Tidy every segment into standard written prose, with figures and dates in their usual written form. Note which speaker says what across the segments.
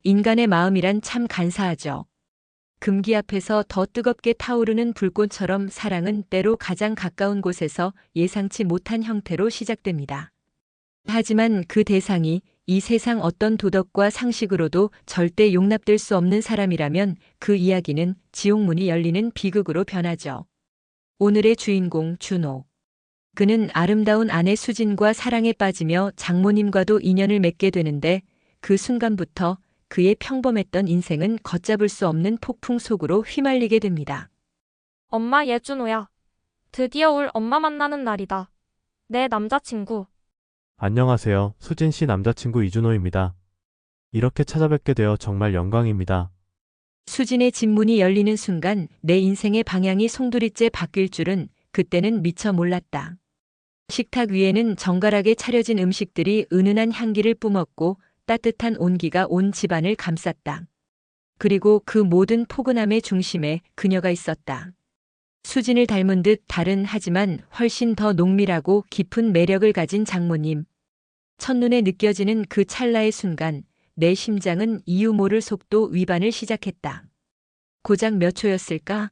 Speaker 1: 인간의 마음이란 참 간사하죠. 금기 앞에서 더 뜨겁게 타오르는 불꽃처럼 사랑은 때로 가장 가까운 곳에서 예상치 못한 형태로 시작됩니다. 하지만 그 대상이 이 세상 어떤 도덕과 상식으로도 절대 용납될 수 없는 사람이라면 그 이야기는 지옥문이 열리는 비극으로 변하죠. 오늘의 주인공 준호. 그는 아름다운 아내 수진과 사랑에 빠지며 장모님과도 인연을 맺게 되는데 그 순간부터 그의 평범했던 인생은 걷잡을 수 없는 폭풍 속으로 휘말리게 됩니다.
Speaker 2: 엄마 예준호야. 드디어 울 엄마 만나는 날이다. 내 남자친구.
Speaker 3: 안녕하세요. 수진 씨 남자친구 이준호입니다. 이렇게 찾아뵙게 되어 정말 영광입니다.
Speaker 1: 수진의 집 문이 열리는 순간 내 인생의 방향이 송두리째 바뀔 줄은 그때는 미처 몰랐다. 식탁 위에는 정갈하게 차려진 음식들이 은은한 향기를 뿜었고 따뜻한 온기가 온 집안을 감쌌다. 그리고 그 모든 포근함의 중심에 그녀가 있었다. 수진을 닮은 듯 다른 하지만 훨씬 더 농밀하고 깊은 매력을 가진 장모님. 첫눈에 느껴지는 그 찰나의 순간 내 심장은 이유 모를 속도 위반을 시작했다. 고작 몇 초였을까?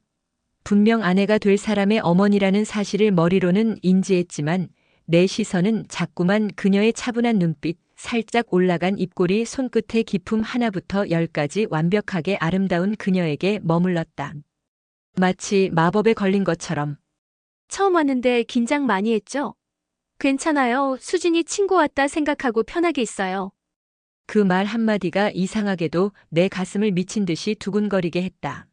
Speaker 1: 분명 아내가 될 사람의 어머니라는 사실을 머리로는 인지했지만 내 시선은 자꾸만 그녀의 차분한 눈빛, 살짝 올라간 입꼬리 손끝의 기품 하나부터 10까지 완벽하게 아름다운 그녀에게 머물렀다. 마치 마법에 걸린 것처럼.
Speaker 4: 처음 왔는데 긴장 많이 했죠? 괜찮아요. 수진이 친구 왔다 생각하고 편하게 있어요.
Speaker 1: 그 말 한마디가 이상하게도 내 가슴을 미친 듯이 두근거리게 했다.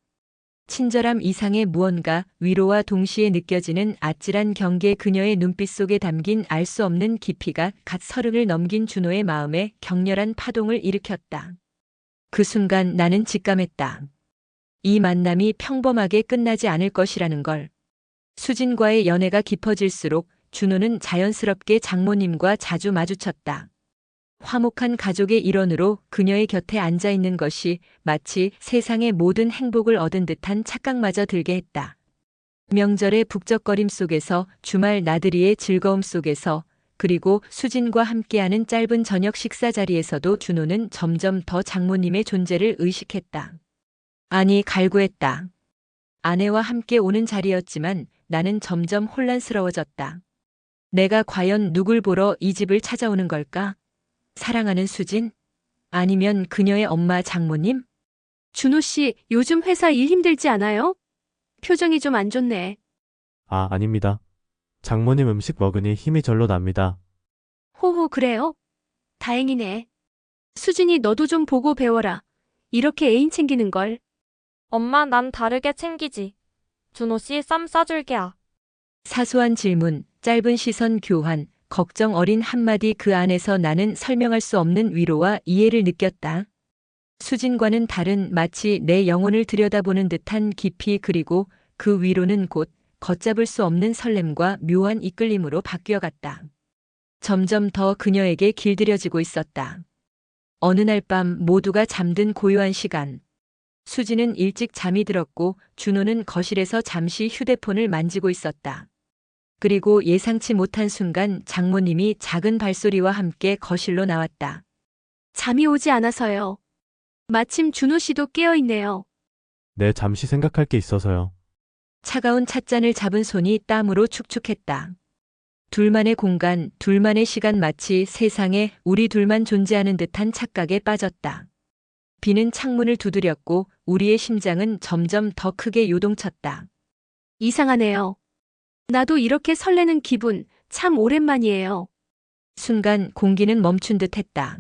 Speaker 1: 친절함 이상의 무언가, 위로와 동시에 느껴지는 아찔한 경계, 그녀의 눈빛 속에 담긴 알 수 없는 깊이가 갓 30을 넘긴 준호의 마음에 격렬한 파동을 일으켰다. 그 순간 나는 직감했다. 이 만남이 평범하게 끝나지 않을 것이라는 걸. 수진과의 연애가 깊어질수록 준호는 자연스럽게 장모님과 자주 마주쳤다. 화목한 가족의 일원으로 그녀의 곁에 앉아 있는 것이 마치 세상의 모든 행복을 얻은 듯한 착각마저 들게 했다. 명절의 북적거림 속에서, 주말 나들이의 즐거움 속에서, 그리고 수진과 함께하는 짧은 저녁 식사 자리에서도 준호는 점점 더 장모님의 존재를 의식했다. 아니, 갈구했다. 아내와 함께 오는 자리였지만 나는 점점 혼란스러워졌다. 내가 과연 누굴 보러 이 집을 찾아오는 걸까? 사랑하는 수진? 아니면 그녀의 엄마 장모님?
Speaker 4: 준호 씨, 요즘 회사 일 힘들지 않아요? 표정이 좀 안 좋네.
Speaker 3: 아닙니다. 장모님 음식 먹으니 힘이 절로 납니다.
Speaker 4: 호호, 그래요? 다행이네. 수진이 너도 좀 보고 배워라. 이렇게 애인 챙기는 걸.
Speaker 2: 엄마 난 다르게 챙기지. 준호 씨 쌈 싸줄게야.
Speaker 1: 사소한 질문, 짧은 시선 교환, 걱정 어린 한마디, 그 안에서 나는 설명할 수 없는 위로와 이해를 느꼈다. 수진과는 다른, 마치 내 영혼을 들여다보는 듯한 깊이, 그리고 그 위로는 곧 걷잡을 수 없는 설렘과 묘한 이끌림으로 바뀌어갔다. 점점 더 그녀에게 길들여지고 있었다. 어느 날 밤 모두가 잠든 고요한 시간. 수진은 일찍 잠이 들었고 준호는 거실에서 잠시 휴대폰을 만지고 있었다. 그리고 예상치 못한 순간 장모님이 작은 발소리와 함께 거실로 나왔다.
Speaker 4: 잠이 오지 않아서요. 마침 준호 씨도 깨어있네요.
Speaker 3: 네, 잠시 생각할 게 있어서요.
Speaker 1: 차가운 찻잔을 잡은 손이 땀으로 축축했다. 둘만의 공간, 둘만의 시간, 마치 세상에 우리 둘만 존재하는 듯한 착각에 빠졌다. 비는 창문을 두드렸고 우리의 심장은 점점 더 크게 요동쳤다.
Speaker 4: 이상하네요. 나도 이렇게 설레는 기분 참 오랜만이에요.
Speaker 1: 순간 공기는 멈춘 듯 했다.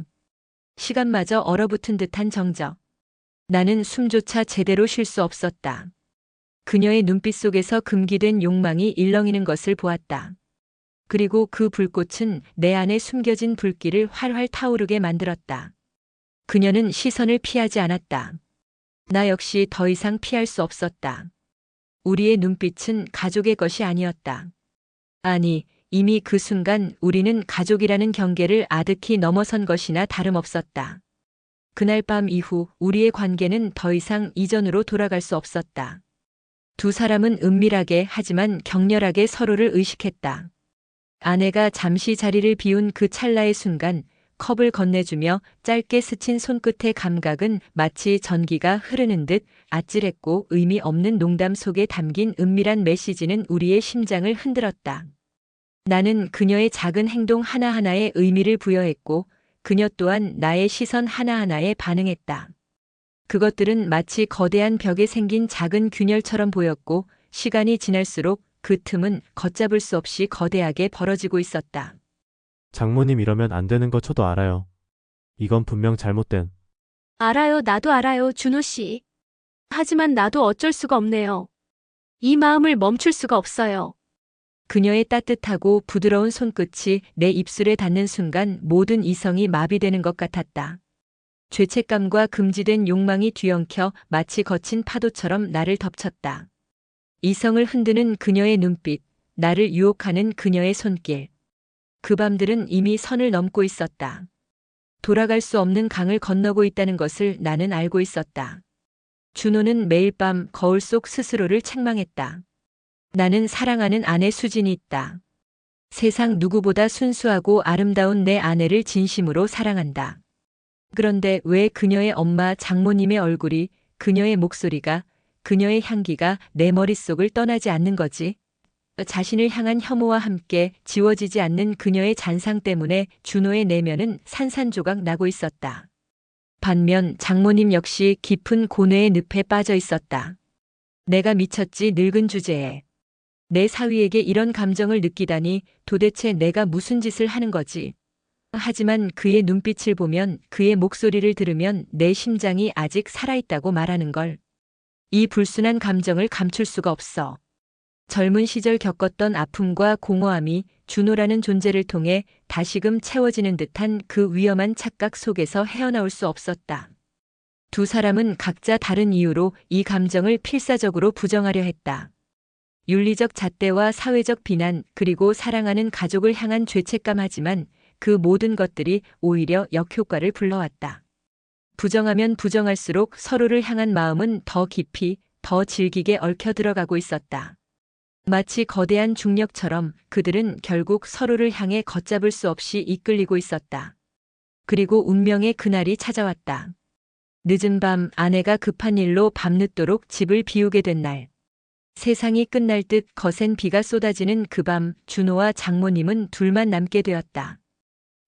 Speaker 1: 시간마저 얼어붙은 듯한 정적. 나는 숨조차 제대로 쉴 수 없었다. 그녀의 눈빛 속에서 금기된 욕망이 일렁이는 것을 보았다. 그리고 그 불꽃은 내 안에 숨겨진 불길을 활활 타오르게 만들었다. 그녀는 시선을 피하지 않았다. 나 역시 더 이상 피할 수 없었다. 우리의 눈빛은 가족의 것이 아니었다. 아니, 이미 그 순간 우리는 가족이라는 경계를 아득히 넘어선 것이나 다름없었다. 그날 밤 이후 우리의 관계는 더 이상 이전으로 돌아갈 수 없었다. 두 사람은 은밀하게 하지만 격렬하게 서로를 의식했다. 아내가 잠시 자리를 비운 그 찰나의 순간 컵을 건네주며 짧게 스친 손끝의 감각은 마치 전기가 흐르는 듯 아찔했고 의미 없는 농담 속에 담긴 은밀한 메시지는 우리의 심장을 흔들었다. 나는 그녀의 작은 행동 하나하나에 의미를 부여했고 그녀 또한 나의 시선 하나하나에 반응했다. 그것들은 마치 거대한 벽에 생긴 작은 균열처럼 보였고 시간이 지날수록 그 틈은 걷잡을 수 없이 거대하게 벌어지고 있었다.
Speaker 3: 장모님 이러면 안 되는 거 저도 알아요. 이건 분명 잘못된.
Speaker 4: 알아요, 나도 알아요, 준호 씨. 하지만 나도 어쩔 수가 없네요. 이 마음을 멈출 수가 없어요.
Speaker 1: 그녀의 따뜻하고 부드러운 손끝이 내 입술에 닿는 순간 모든 이성이 마비되는 것 같았다. 죄책감과 금지된 욕망이 뒤엉켜 마치 거친 파도처럼 나를 덮쳤다. 이성을 흔드는 그녀의 눈빛, 나를 유혹하는 그녀의 손길. 그 밤들은 이미 선을 넘고 있었다. 돌아갈 수 없는 강을 건너고 있다는 것을 나는 알고 있었다. 준호는 매일 밤 거울 속 스스로를 책망했다. 나는 사랑하는 아내 수진이 있다. 세상 누구보다 순수하고 아름다운 내 아내를 진심으로 사랑한다. 그런데 왜 그녀의 엄마 장모님의 얼굴이, 그녀의 목소리가, 그녀의 향기가 내 머릿속을 떠나지 않는 거지? 자신을 향한 혐오와 함께 지워지지 않는 그녀의 잔상 때문에 준호의 내면은 산산조각 나고 있었다. 반면 장모님 역시 깊은 고뇌의 늪에 빠져 있었다. 내가 미쳤지 늙은 주제에. 내 사위에게 이런 감정을 느끼다니 도대체 내가 무슨 짓을 하는 거지? 하지만 그의 눈빛을 보면, 그의 목소리를 들으면 내 심장이 아직 살아있다고 말하는 걸. 이 불순한 감정을 감출 수가 없어. 젊은 시절 겪었던 아픔과 공허함이 준호라는 존재를 통해 다시금 채워지는 듯한 그 위험한 착각 속에서 헤어나올 수 없었다. 두 사람은 각자 다른 이유로 이 감정을 필사적으로 부정하려 했다. 윤리적 잣대와 사회적 비난, 그리고 사랑하는 가족을 향한 죄책감. 하지만 그 모든 것들이 오히려 역효과를 불러왔다. 부정하면 부정할수록 서로를 향한 마음은 더 깊이, 더 질기게 얽혀 들어가고 있었다. 마치 거대한 중력처럼 그들은 결국 서로를 향해 걷잡을 수 없이 이끌리고 있었다. 그리고 운명의 그날이 찾아왔다. 늦은 밤 아내가 급한 일로 밤늦도록 집을 비우게 된 날. 세상이 끝날 듯 거센 비가 쏟아지는 그 밤 준호와 장모님은 둘만 남게 되었다.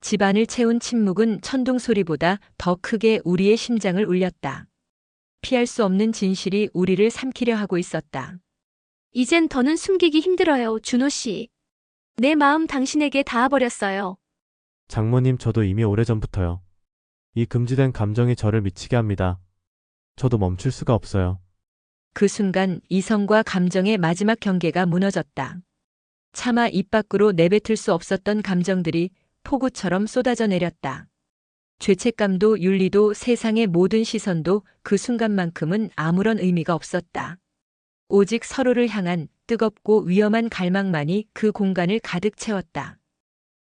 Speaker 1: 집안을 채운 침묵은 천둥 소리보다 더 크게 우리의 심장을 울렸다. 피할 수 없는 진실이 우리를 삼키려 하고 있었다.
Speaker 4: 이젠 더는 숨기기 힘들어요, 준호 씨. 내 마음 당신에게 닿아버렸어요.
Speaker 3: 장모님 저도 이미 오래전부터요. 이 금지된 감정이 저를 미치게 합니다. 저도 멈출 수가 없어요.
Speaker 1: 그 순간 이성과 감정의 마지막 경계가 무너졌다. 차마 입 밖으로 내뱉을 수 없었던 감정들이 폭우처럼 쏟아져 내렸다. 죄책감도 윤리도 세상의 모든 시선도 그 순간만큼은 아무런 의미가 없었다. 오직 서로를 향한 뜨겁고 위험한 갈망만이 그 공간을 가득 채웠다.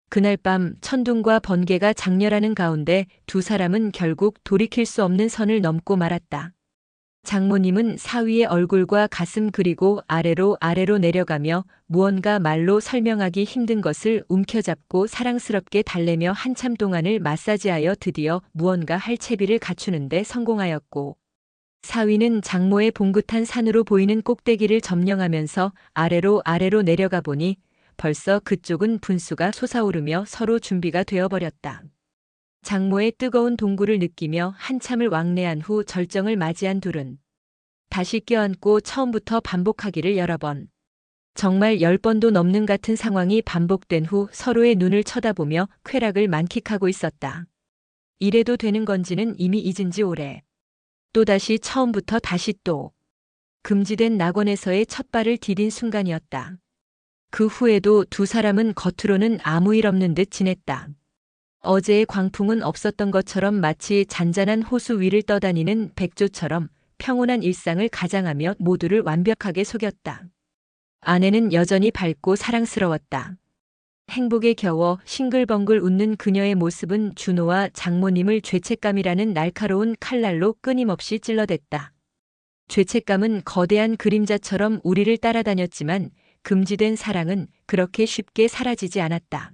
Speaker 1: 그날 밤 천둥과 번개가 장렬하는 가운데 두 사람은 결국 돌이킬 수 없는 선을 넘고 말았다. 장모님은 사위의 얼굴과 가슴 그리고 아래로 내려가며 무언가 말로 설명하기 힘든 것을 움켜잡고 사랑스럽게 달래며 한참 동안을 마사지하여 드디어 무언가 할 채비를 갖추는데 성공하였고, 사위는 장모의 봉긋한 산으로 보이는 꼭대기를 점령하면서 아래로 내려가 보니 벌써 그쪽은 분수가 솟아오르며 서로 준비가 되어버렸다. 장모의 뜨거운 동굴을 느끼며 한참을 왕래한 후 절정을 맞이한 둘은 다시 껴안고 처음부터 반복하기를 여러 번, 정말 10번도 넘는 같은 상황이 반복된 후 서로의 눈을 쳐다보며 쾌락을 만끽하고 있었다. 이래도 되는 건지는 이미 잊은 지 오래. 또다시 처음부터 다시 또. 금지된 낙원에서의 첫 발을 디딘 순간이었다. 그 후에도 두 사람은 겉으로는 아무 일 없는 듯 지냈다. 어제의 광풍은 없었던 것처럼 마치 잔잔한 호수 위를 떠다니는 백조처럼 평온한 일상을 가장하며 모두를 완벽하게 속였다. 아내는 여전히 밝고 사랑스러웠다. 행복에 겨워 싱글벙글 웃는 그녀의 모습은 준호와 장모님을 죄책감이라는 날카로운 칼날로 끊임없이 찔러댔다. 죄책감은 거대한 그림자처럼 우리를 따라다녔지만 금지된 사랑은 그렇게 쉽게 사라지지 않았다.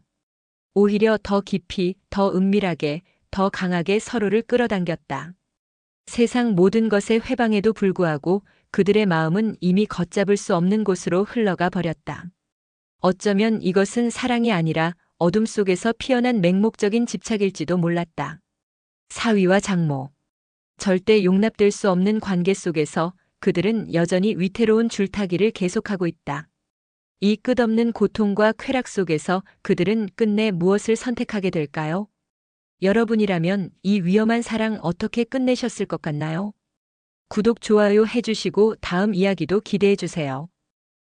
Speaker 1: 오히려 더 깊이, 더 은밀하게, 더 강하게 서로를 끌어당겼다. 세상 모든 것의 회방에도 불구하고 그들의 마음은 이미 걷잡을 수 없는 곳으로 흘러가 버렸다. 어쩌면 이것은 사랑이 아니라 어둠 속에서 피어난 맹목적인 집착일지도 몰랐다. 사위와 장모. 절대 용납될 수 없는 관계 속에서 그들은 여전히 위태로운 줄타기를 계속하고 있다. 이 끝없는 고통과 쾌락 속에서 그들은 끝내 무엇을 선택하게 될까요? 여러분이라면 이 위험한 사랑 어떻게 끝내셨을 것 같나요? 구독, 좋아요 해주시고 다음 이야기도 기대해 주세요.